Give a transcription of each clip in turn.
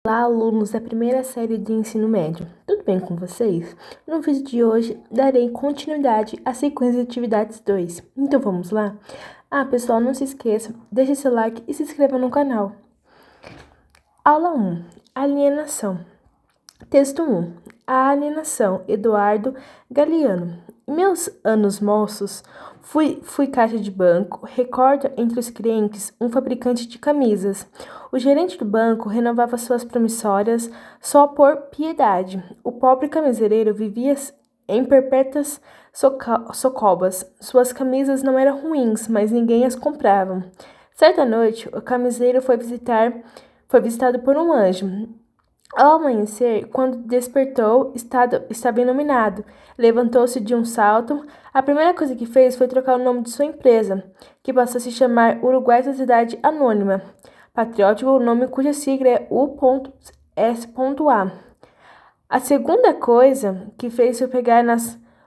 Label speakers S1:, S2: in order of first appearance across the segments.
S1: Olá, alunos da primeira série de ensino médio. Tudo bem com vocês? No vídeo de hoje, darei continuidade à sequência de atividades 2. Então, vamos lá? Pessoal, não se esqueça, deixe seu like e se inscreva no canal. Aula 1. Alienação. Texto 1. A alienação. Eduardo Galeano. Em meus anos moços, fui caixa de banco, recordo entre os clientes um fabricante de camisas. O gerente do banco renovava suas promissórias só por piedade. O pobre camiseiro vivia em perpétuas socobas. Suas camisas não eram ruins, mas ninguém as comprava. Certa noite, o camiseiro foi visitado por um anjo. Ao amanhecer, quando despertou, estava iluminado. Levantou-se de um salto. A primeira coisa que fez foi trocar o nome de sua empresa, que passou a se chamar Uruguai Sociedade Anônima. Patriótico, o nome cuja sigla é U.S.A. A segunda coisa que fez foi pegar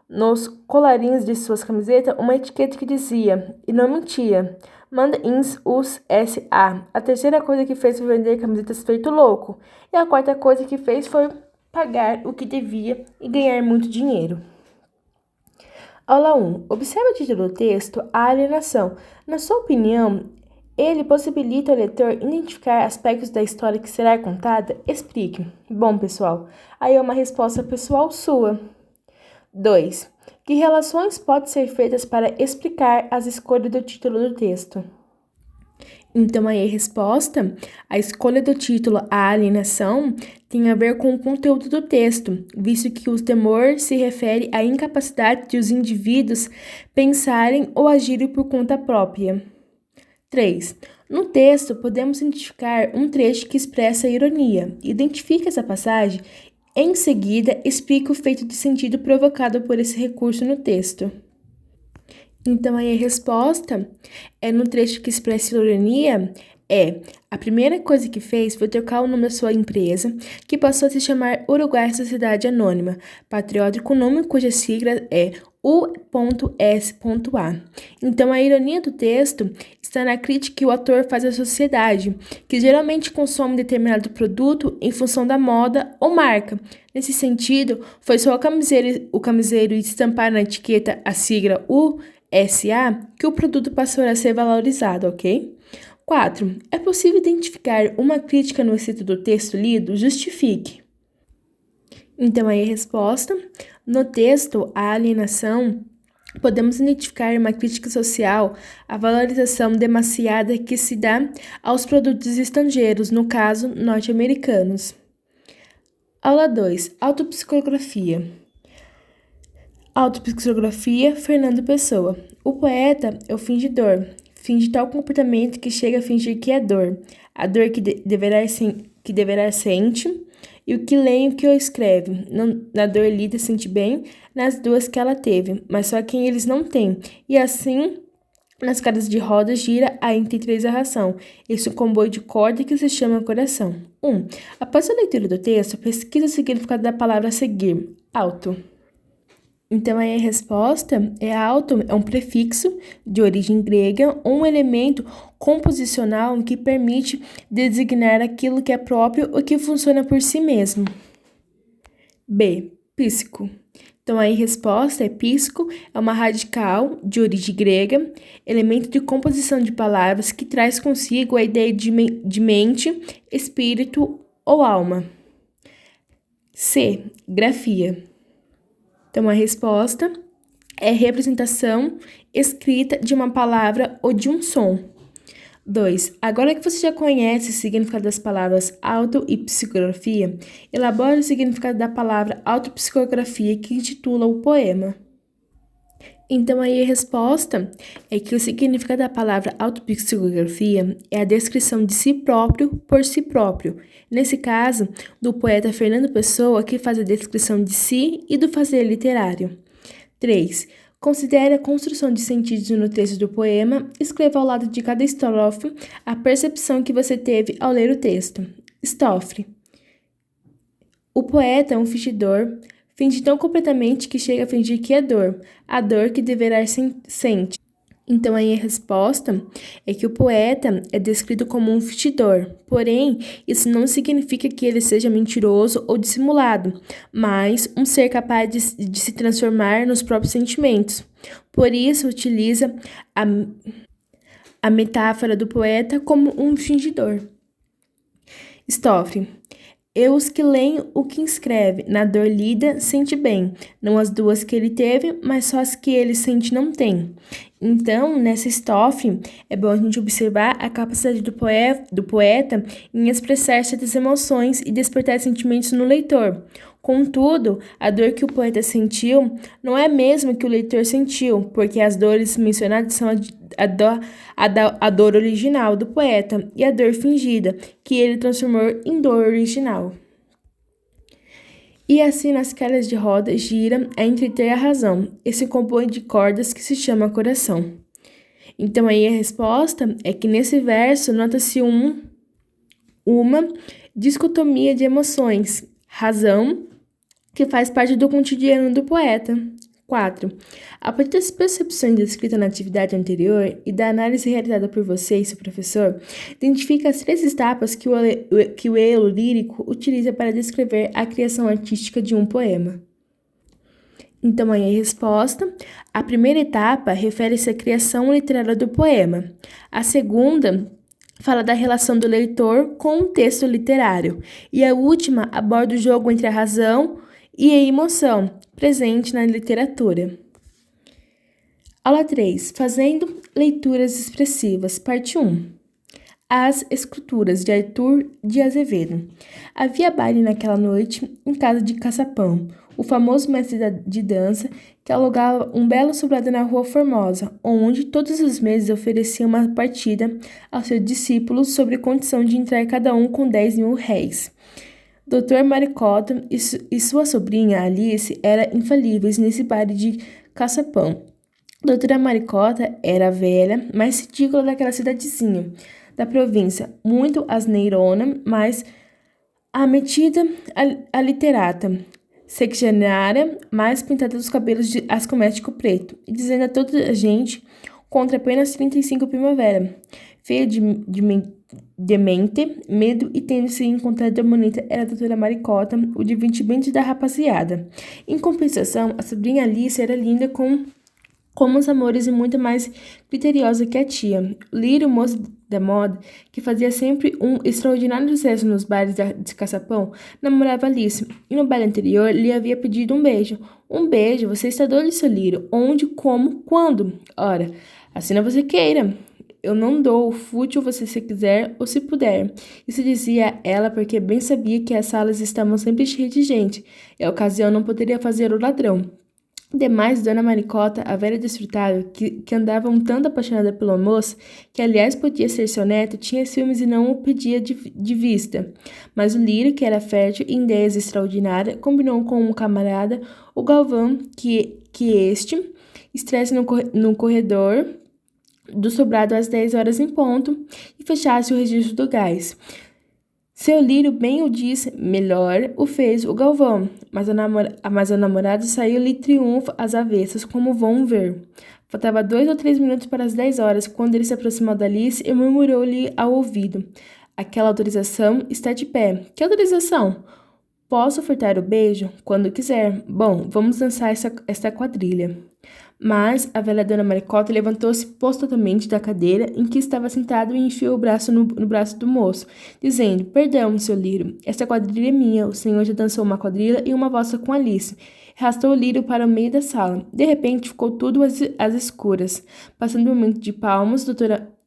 S1: nos colarinhos de suas camisetas uma etiqueta que dizia, e não mentia, Manda ins us S.A. A terceira coisa que fez foi vender camisetas feito louco. E a quarta coisa que fez foi pagar o que devia e ganhar muito dinheiro. Aula 1. Observe o título do texto, a alienação. Na sua opinião, ele possibilita ao leitor identificar aspectos da história que será contada? Explique. Bom, pessoal, aí é uma resposta pessoal sua. 2. Que relações podem ser feitas para explicar as escolhas do título do texto? Então, aí a resposta, a escolha do título, a alienação, tem a ver com o conteúdo do texto, visto que o temor se refere à incapacidade de os indivíduos pensarem ou agirem por conta própria. 3. No texto, podemos identificar um trecho que expressa a ironia. Identifique essa passagem. Em seguida, explique o feito de sentido provocado por esse recurso no texto. Então, aí a resposta é no trecho que expressa ironia, a primeira coisa que fez foi trocar o nome da sua empresa, que passou a se chamar Uruguai Sociedade Anônima, patriótico, nome cuja sigla é U.S.A. Então, a ironia do texto está na crítica que o autor faz à sociedade, que geralmente consome determinado produto em função da moda ou marca. Nesse sentido, foi só o camiseiro estampar na etiqueta a sigla U.S.A. que o produto passou a ser valorizado, ok? 4. É possível identificar uma crítica no escrito do texto lido? Justifique. Então, aí a resposta. No texto, a alienação, podemos identificar uma crítica social à valorização demasiada que se dá aos produtos estrangeiros, no caso, norte-americanos. Aula 2. Autopsicografia. Autopsicografia, Fernando Pessoa. O poeta é o fingidor. Finge tal comportamento que chega a fingir que é dor. A dor que deverá sente, e o que lê e o que o escreve. Na dor lida sente bem, nas duas que ela teve, mas só quem eles não têm. E assim, nas caras de roda gira a entre três a ração. Esse comboio de corda que se chama coração. 1. Após a leitura do texto, pesquisa o significado da palavra a seguir. Auto. Então, aí a resposta auto, é um prefixo de origem grega ou um elemento composicional que permite designar aquilo que é próprio ou que funciona por si mesmo. B. Psico. Então, aí a resposta psico, é uma radical de origem grega, elemento de composição de palavras que traz consigo a ideia de mente, espírito ou alma. C. Grafia. Então, a resposta é representação escrita de uma palavra ou de um som. 2. Agora que você já conhece o significado das palavras auto e psicografia, elabore o significado da palavra autopsicografia que intitula o poema. Então, aí a resposta é que o significado da palavra autopsicografia é a descrição de si próprio por si próprio. Nesse caso, do poeta Fernando Pessoa, que faz a descrição de si e do fazer literário. 3. Considere a construção de sentidos no texto do poema. Escreva ao lado de cada estrofe a percepção que você teve ao ler o texto. Estrofe. O poeta é um fingidor. Finge tão completamente que chega a fingir que é dor, a dor que deverá sente. Então, aí a resposta é que o poeta é descrito como um fingidor, porém, isso não significa que ele seja mentiroso ou dissimulado, mas um ser capaz de se transformar nos próprios sentimentos. Por isso, utiliza a, a metáfora do poeta como um fingidor. Stoff. E os que leem o que escreve, na dor lida, sente bem, não as duas que ele teve, mas só as que ele sente não tem. Então, nessa estrofe, é bom a gente observar a capacidade do poeta em expressar certas emoções e despertar sentimentos no leitor. Contudo, a dor que o poeta sentiu não é a mesma que o leitor sentiu, porque as dores mencionadas são a dor original do poeta e a dor fingida, que ele transformou em dor original. E assim nas calhas de roda gira a entreter a razão, e se compõe de cordas que se chama coração. Então aí a resposta é que nesse verso nota-se uma dicotomia de emoções, razão, que faz parte do cotidiano do poeta. 4. A partir das percepções descritas na atividade anterior e da análise realizada por você e seu professor, identifica as 3 etapas que o elo lírico utiliza para descrever a criação artística de um poema. Então, aí a resposta. A primeira etapa refere-se à criação literária do poema. A segunda fala da relação do leitor com o texto literário. E a última aborda o jogo entre a razão e a emoção, presente na literatura. Aula 3. Fazendo leituras expressivas. Parte 1. As Esculturas, de Arthur de Azevedo. Havia baile naquela noite em casa de Caçapão, o famoso mestre de dança que alugava um belo sobrado na Rua Formosa, onde todos os meses oferecia uma partida aos seus discípulos sob condição de entrar cada um com 10.000 réis. Dr. Maricota e sua sobrinha Alice eram infalíveis nesse baile de Caçapão. Doutora Maricota era a velha, mais ridícula daquela cidadezinha da província, muito asneirona, mas a metida, a literata, sexagenária, mais pintada dos cabelos de ascomético preto, e dizendo a toda a gente, contra apenas 35 primavera, feia de demente, medo e tendo se encontrado a bonita era a doutora Maricota, o divertimento da rapaziada. Em compensação, a sobrinha Alice era linda como os amores e muito mais criteriosa que a tia. Lírio, moço da moda, que fazia sempre um extraordinário sucesso nos bailes de Caçapão, namorava Alice, e no baile anterior lhe havia pedido um beijo. Um beijo? Você está doido, seu Lírio? Onde, como, quando? Ora, assina você queira. Eu não dou, fútil você se quiser ou se puder. Isso dizia ela porque bem sabia que as salas estavam sempre cheias de gente, e a ocasião não poderia fazer o ladrão. Demais, Dona Maricota, a velha desfrutável, que andava um tanto apaixonada pelo moço, que aliás podia ser seu neto, tinha ciúmes e não o pedia de vista. Mas o Lírio, que era fértil em ideias extraordinárias, combinou com um camarada, o Galvão, que este estivesse no corredor do sobrado às 10 horas em ponto e fechasse o registro do gás. Seu Lírio bem o disse, melhor o fez o Galvão, mas a namorada saiu-lhe triunfo às avessas, como vão ver. Faltava 2 ou 3 minutos para as 10 horas, quando ele se aproximou da Alice e murmurou-lhe ao ouvido. Aquela autorização está de pé. Que autorização? Posso ofertar o beijo? Quando quiser. Bom, vamos dançar esta quadrilha. Mas a velha Dona Maricota levantou-se postutamente da cadeira em que estava sentado e enfiou o braço no braço do moço, dizendo, perdão, seu Lírio, esta quadrilha é minha, o senhor já dançou uma quadrilha e uma valsa com Alice. Arrastou o Lírio para o meio da sala. De repente, ficou tudo às escuras. Passando um momento de palmos,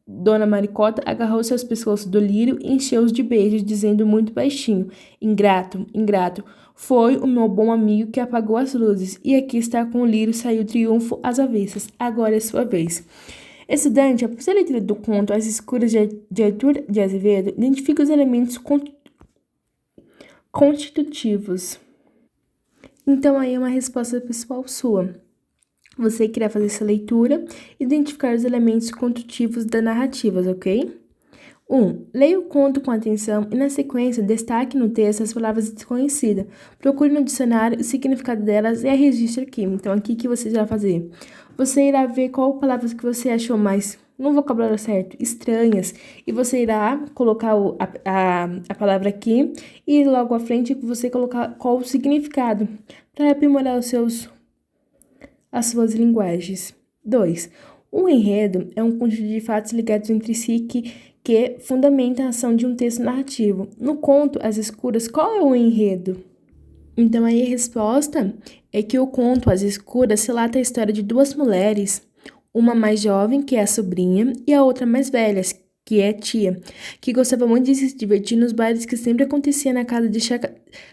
S1: Dona Maricota agarrou-se aos pescoços do Lírio e encheu-os de beijos, dizendo muito baixinho, ingrato, ingrato. Foi o meu bom amigo que apagou as luzes, e aqui está com o Lírio, saiu triunfo às avessas. Agora é sua vez. Estudante, após a leitura do conto As Escuras de Arthur de Azevedo, identifica os elementos constitutivos. Então, aí é uma resposta pessoal sua. Você que irá fazer essa leitura, identificar os elementos constitutivos da narrativa, ok? 1. Leia o conto com atenção e, na sequência, destaque no texto as palavras desconhecidas. Procure no dicionário o significado delas e a registre aqui. Então, aqui que você vai fazer? você irá ver qual palavras que você achou mais, no vocabulário certo, estranhas, e você irá colocar a palavra aqui e logo à frente você colocar qual o significado, para aprimorar as suas linguagens. 2. Um enredo é um conjunto de fatos ligados entre si que fundamenta a ação de um texto narrativo. No conto As Escuras, qual é o enredo? Então, aí a resposta é que o conto As Escuras relata a história de duas mulheres, uma mais jovem, que é a sobrinha, e a outra mais velha, que é a tia, que gostava muito de se divertir nos bailes que sempre acontecia na casa de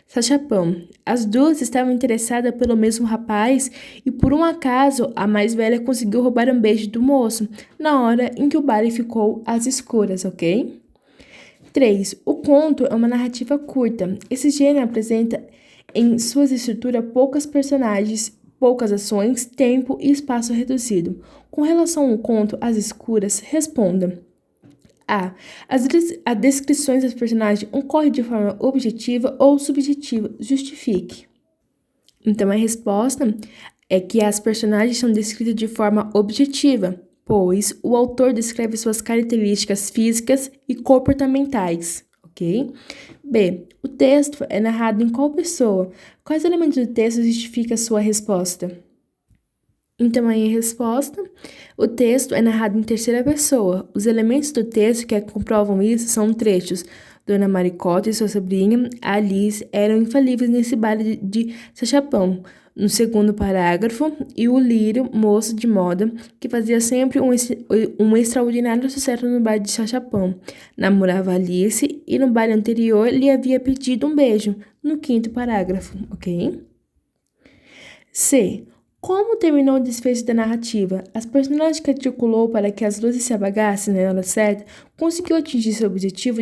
S1: Sachapão. As duas estavam interessadas pelo mesmo rapaz e, por um acaso, a mais velha conseguiu roubar um beijo do moço na hora em que o baile ficou às escuras, ok? 3. O conto é uma narrativa curta. Esse gênero apresenta em suas estruturas poucas personagens, poucas ações, tempo e espaço reduzido. Com relação ao conto As Escuras, responda. A. As descrições dos personagens ocorrem de forma objetiva ou subjetiva. Justifique. Então, a resposta é que as personagens são descritas de forma objetiva, pois o autor descreve suas características físicas e comportamentais, ok? B. O texto é narrado em qual pessoa? Quais elementos do texto justificam a sua resposta? Então, aí a resposta: o texto é narrado em terceira pessoa. Os elementos do texto que comprovam isso são trechos. Dona Maricota e sua sobrinha, Alice, eram infalíveis nesse baile de Sachapão, no segundo parágrafo, e o Lírio, moço de moda, que fazia sempre um extraordinário sucesso no baile de Sachapão. Namorava Alice e no baile anterior lhe havia pedido um beijo, no quinto parágrafo, ok? C. Como terminou o desfecho da narrativa? As personagens que articulou para que as luzes se apagassem na hora certa conseguiu atingir seu objetivo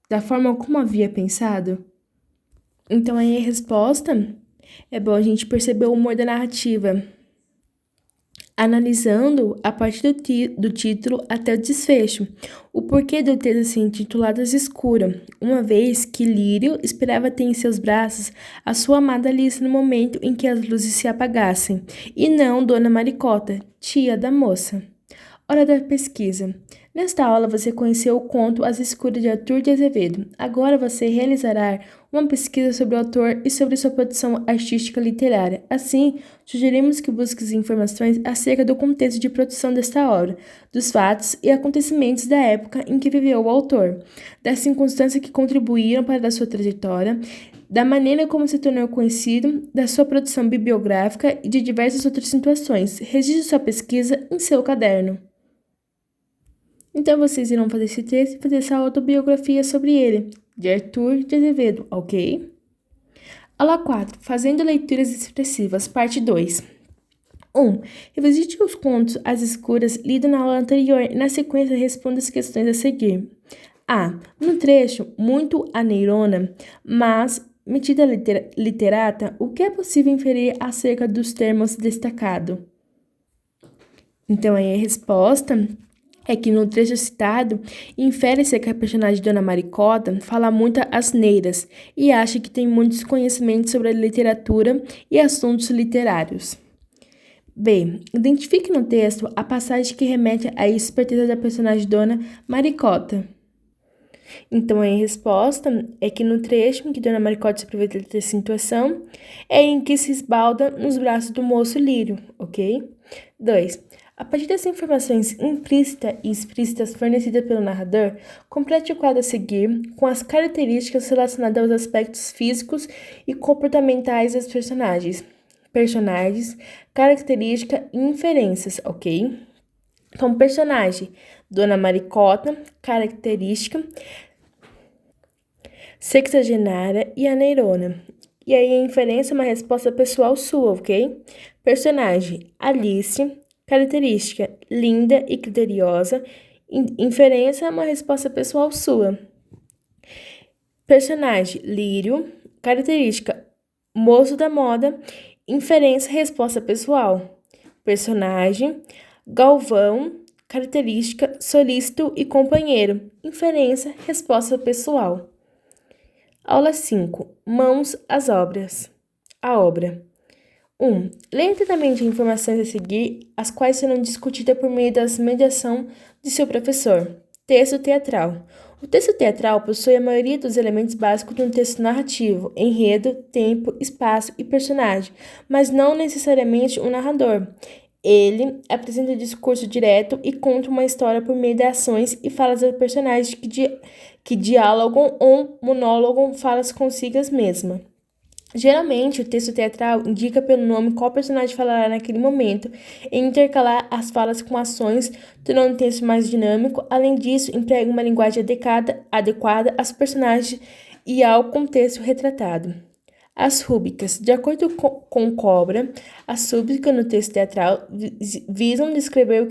S1: da forma como havia pensado? Então, aí a resposta é bom a gente perceber o humor da narrativa, analisando a partir do título até o desfecho, o porquê do texto ser intitulado As Escuras, uma vez que Lírio esperava ter em seus braços a sua amada Alice no momento em que as luzes se apagassem, e não Dona Maricota, tia da moça. Hora da pesquisa. Nesta aula você conheceu o conto As Escuras de Arthur de Azevedo. Agora você realizará uma pesquisa sobre o autor e sobre sua produção artística literária. Assim, sugerimos que busques informações acerca do contexto de produção desta obra, dos fatos e acontecimentos da época em que viveu o autor, das circunstâncias que contribuíram para a sua trajetória, da maneira como se tornou conhecido, da sua produção bibliográfica e de diversas outras situações. Registre sua pesquisa em seu caderno. Então, vocês irão fazer esse texto e fazer essa autobiografia sobre ele, de Arthur de Azevedo, ok? Aula 4. Fazendo leituras expressivas, parte 2. 1. Revisite os contos As Escuras, lido na aula anterior, e na sequência responda as questões a seguir. A. No trecho, muito aneirona, mas metida literata, o que é possível inferir acerca dos termos destacados? Então, aí a resposta é que no trecho citado, infere-se que a personagem Dona Maricota fala muitas asneiras e acha que tem muitos conhecimentos sobre a literatura e assuntos literários. B. Identifique no texto a passagem que remete à esperteza da personagem Dona Maricota. Então, a resposta é que no trecho em que Dona Maricota se aproveita dessa situação é em que se esbalda nos braços do moço Lírio, ok? 2. A partir das informações implícitas e explícitas fornecidas pelo narrador, complete o quadro a seguir com as características relacionadas aos aspectos físicos e comportamentais das personagens. Característica e inferências, ok? Então, personagem, Dona Maricota, característica, sexagenária e aneirona. E aí, a inferência é uma resposta pessoal sua, ok? Personagem, Alice, característica, linda e criteriosa. Inferência é uma resposta pessoal sua. Personagem, Lírio, característica, moço da moda. Inferência, resposta pessoal. Personagem, Galvão, característica, solícito e companheiro. Inferência, resposta pessoal. Aula 5. Mãos às obras. A obra. Leia atentamente as informações a seguir, as quais serão discutidas por meio da mediação de seu professor. Texto teatral. O texto teatral possui a maioria dos elementos básicos de um texto narrativo: enredo, tempo, espaço e personagem, mas não necessariamente um narrador. Ele apresenta discurso direto e conta uma história por meio de ações e falas dos personagens que dialogam ou monólogam falas consigo mesmas. Geralmente, o texto teatral indica pelo nome qual personagem falará naquele momento, e intercalar as falas com ações, tornando o texto mais dinâmico. Além disso, emprega uma linguagem adequada aos personagens e ao contexto retratado. As rúbricas. De acordo com Cobra, as rúbricas no texto teatral visam descrever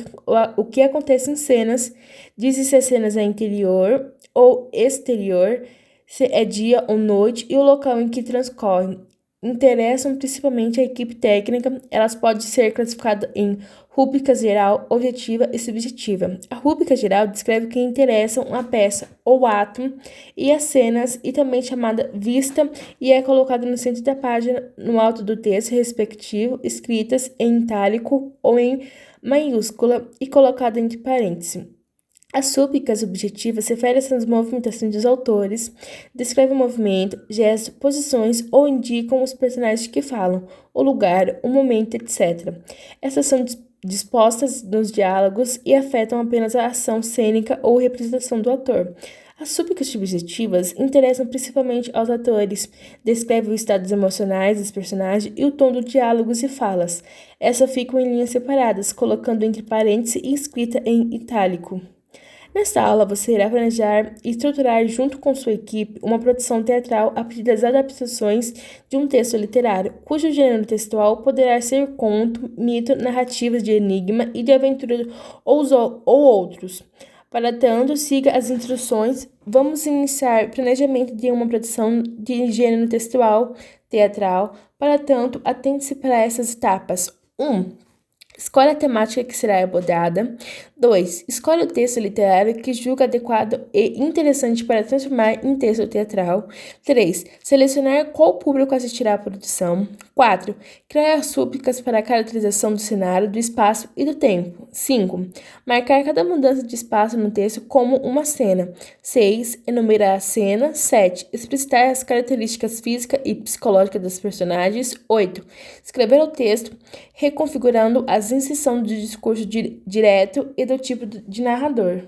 S1: o que acontece em cenas, diz se as cenas é interior ou exterior, se é dia ou noite e o local em que transcorrem. Interessam principalmente a equipe técnica. Elas podem ser classificadas em rúbrica geral, objetiva e subjetiva. A rúbrica geral descreve o que interessa uma peça ou ato e as cenas, e também chamada vista, e é colocada no centro da página, no alto do texto respectivo, escritas em itálico ou em maiúscula e colocada entre parênteses. As súplicas objetivas referem-se às movimentações dos autores, descrevem o movimento, gestos, posições ou indicam os personagens que falam, o lugar, o momento, etc. Essas são dispostas nos diálogos e afetam apenas a ação cênica ou representação do ator. As súplicas subjetivas interessam principalmente aos atores, descrevem os estados emocionais dos personagens e o tom dos diálogos e falas. Essas ficam em linhas separadas, colocando entre parênteses e escrita em itálico. Nesta aula, você irá planejar e estruturar junto com sua equipe uma produção teatral a partir das adaptações de um texto literário, cujo gênero textual poderá ser conto, mito, narrativas de enigma e de aventura ou outros. Para tanto, siga as instruções. Vamos iniciar o planejamento de uma produção de gênero textual teatral. Para tanto, atente-se para essas etapas. 1. Escolhe a temática que será abordada. 2. Escolhe o texto literário que julga adequado e interessante para transformar em texto teatral. 3. Selecionar qual público assistirá à produção. 4. Criar as súplicas para a caracterização do cenário, do espaço e do tempo. 5. Marcar cada mudança de espaço no texto como uma cena. 6. Enumerar a cena. 7. Explicitar as características físicas e psicológicas dos personagens. 8. Escrever o texto, reconfigurando as inserções de discurso direto e do tipo de narrador.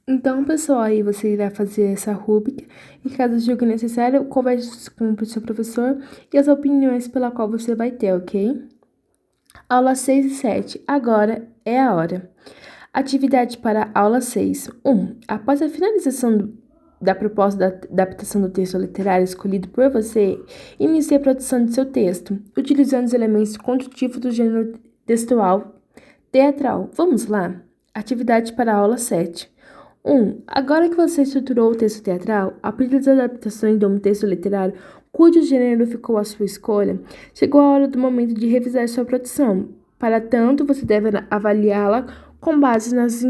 S1: Então, pessoal, aí você irá fazer essa rúbrica e, caso julgue necessário, converse com o seu professor e as opiniões pela qual você vai ter, ok? Aula 6 e 7. Agora é a hora. Atividade para aula 6. 1. Após a finalização da proposta da adaptação do texto literário escolhido por você, inicie a produção de seu texto, utilizando os elementos construtivos do gênero textual teatral. Vamos lá? Atividade para a aula 7. 1. Agora que você estruturou o texto teatral, a partir das adaptações de um texto literário cujo gênero ficou à sua escolha, chegou a hora do momento de revisar sua produção. Para tanto, você deve avaliá-la com base nas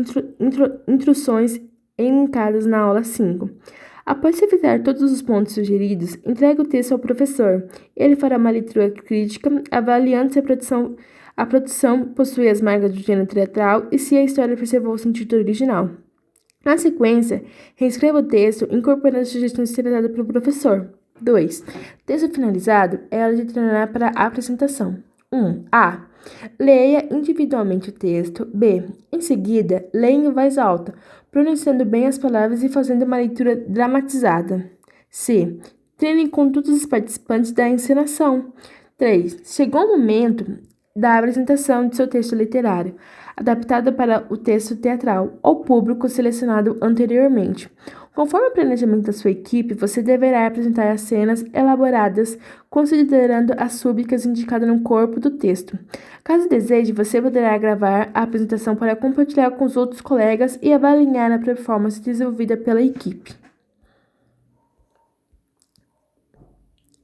S1: instruções elencadas na aula 5. Após revisar todos os pontos sugeridos, entregue o texto ao professor. Ele fará uma leitura crítica, avaliando se a produção possui as marcas do gênero teatral e se a história preservou o sentido original. Na sequência, reescreva o texto, incorporando as sugestões trazidas pelo professor. 2. Texto finalizado, é hora de treinar para a apresentação. 1. A. Leia individualmente o texto. B. Em seguida, leia em voz alta, pronunciando bem as palavras e fazendo uma leitura dramatizada. C. Treine com todos os participantes da encenação. 3. Chegou o momento da apresentação de seu texto literário, adaptado para o texto teatral, ao público selecionado anteriormente. Conforme o planejamento da sua equipe, você deverá apresentar as cenas elaboradas, considerando as súplicas indicadas no corpo do texto. Caso deseje, você poderá gravar a apresentação para compartilhar com os outros colegas e avaliar a performance desenvolvida pela equipe.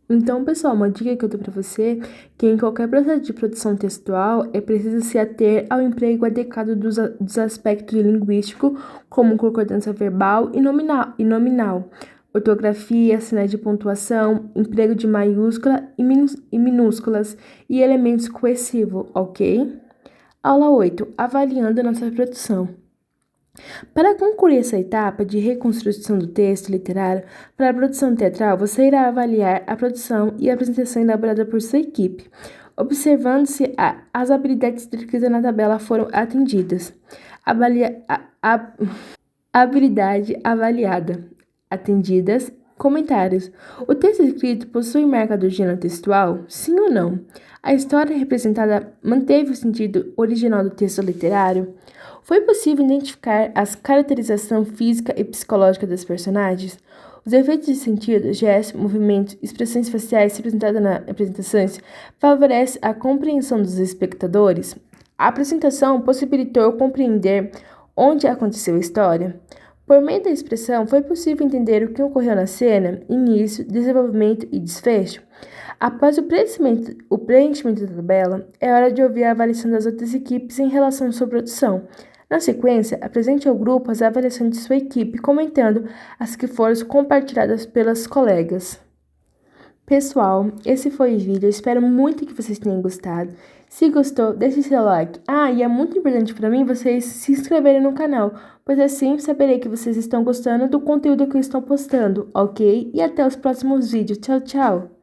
S1: Então, pessoal, uma dica que eu dou para você, que em qualquer processo de produção textual é preciso se ater ao emprego adequado dos aspectos linguísticos, como concordância verbal e nominal, ortografia, sinais de pontuação, emprego de maiúscula e minúsculas e elementos coercivos, ok? Aula 8. Avaliando a nossa produção. Para concluir essa etapa de reconstrução do texto literário para a produção teatral, você irá avaliar a produção e a apresentação elaborada por sua equipe, observando se as habilidades descritas na tabela foram atendidas. Habilidade avaliada. Atendidas. Comentários. O texto escrito possui marca do gênero textual? Sim ou não? A história representada manteve o sentido original do texto literário? Foi possível identificar as caracterizações física e psicológica dos personagens? Os efeitos de sentido, gestos, movimentos, expressões faciais representadas nas apresentações favorecem a compreensão dos espectadores? A apresentação possibilitou compreender onde aconteceu a história? Por meio da expressão, foi possível entender o que ocorreu na cena, início, desenvolvimento e desfecho. Após o preenchimento da tabela, é hora de ouvir a avaliação das outras equipes em relação à sua produção. Na sequência, apresente ao grupo as avaliações de sua equipe, comentando as que foram compartilhadas pelas colegas. Pessoal, esse foi o vídeo, eu espero muito que vocês tenham gostado. Se gostou, deixe seu like. E é muito importante para mim vocês se inscreverem no canal, pois assim saberei que vocês estão gostando do conteúdo que eu estou postando, ok? E até os próximos vídeos. Tchau, tchau!